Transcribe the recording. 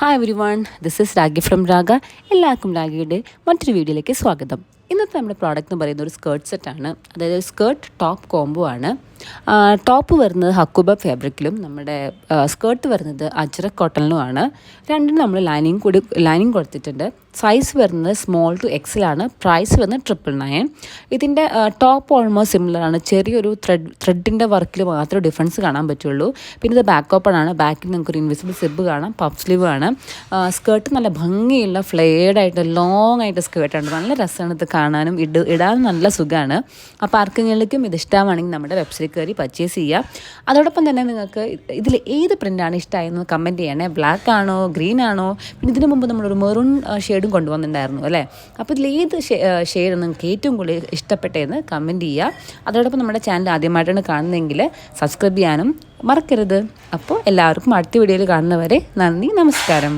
Hi everyone, this is Ragi from Raga. എല്ലാവർക്കും രാഗയുടെ മറ്റൊരു വീഡിയോയിലേക്ക് സ്വാഗതം. ഇന്നത്തെ നമ്മുടെ പ്രോഡക്റ്റ് എന്ന് പറയുന്നത് ഒരു സ്കേർട്ട് സെറ്റാണ്. അതായത് സ്കേർട്ട് ടോപ്പ് കോംബോ ആണ്. ടോപ്പ് വരുന്നത് ഹക്കുബ ഫാബ്രിക്കിലും നമ്മുടെ സ്കേർട്ട് വരുന്നത് അജ്രക് കോട്ടണിലുമാണ്. രണ്ടിനും നമ്മൾ ലൈനിങ് കൊടുത്തിട്ടുണ്ട്. സൈസ് വരുന്നത് സ്മോൾ ടു എക്സലാണ്. പ്രൈസ് വരുന്നത് 999. ഇതിൻ്റെ ടോപ്പ് ഓൾമോസ്റ്റ് സിമിലറാണ്. ചെറിയൊരു ത്രെഡിൻ്റെ വർക്കിൽ മാത്രമേ ഡിഫറൻസ് കാണാൻ പറ്റുള്ളൂ. പിന്നെ ഇത് ബാക്ക് ഓപ്പൺ. ബാക്കിൽ നിങ്ങൾക്കൊരു ഇൻവിസിബിൾ സിബ് കാണാം. പഫ് സ്ലീവ് ആണ്. സ്കേർട്ട് നല്ല ഭംഗിയുള്ള ഫ്ലെയർഡായിട്ട് ലോങ് ആയിട്ട് സ്കേർട്ടാണ്. നല്ല രസമാണ് ഇത് കാണാനും ഇടാനും നല്ല സുഖമാണ്. അപ്പോൾ ആർക്കെങ്കിലും ഇത് ഇഷ്ടമാണെങ്കിൽ നമ്മുടെ വെബ്സൈറ്റ് കയറി പർച്ചേസ് ചെയ്യുക. അതോടൊപ്പം തന്നെ നിങ്ങൾക്ക് ഇതിൽ ഏത് പ്രിൻ്റാണ് ഇഷ്ടമായെന്ന് കമൻറ്റ് ചെയ്യണേ. ബ്ലാക്ക് ആണോ, ഗ്രീൻ ആണോ? പിന്നെ ഇതിനു മുമ്പ് നമ്മളൊരു മെറൂൺ ഷെയ്ഡും കൊണ്ടുവന്നിട്ടുണ്ടായിരുന്നു അല്ലേ? അപ്പോൾ ഇതിൽ ഏത് ഷെയ്ഡ് നിങ്ങൾക്ക് ഏറ്റവും കൂടുതൽ ഇഷ്ടപ്പെട്ടതെന്ന് കമൻറ്റ് ചെയ്യുക. അതോടൊപ്പം നമ്മുടെ ചാനൽ ആദ്യമായിട്ടാണ് കാണുന്നതെങ്കിൽ സബ്സ്ക്രൈബ് ചെയ്യാനും മറക്കരുത്. അപ്പോൾ എല്ലാവർക്കും അടുത്ത വീഡിയോയിൽ കാണുന്നവരെ നന്ദി, നമസ്കാരം.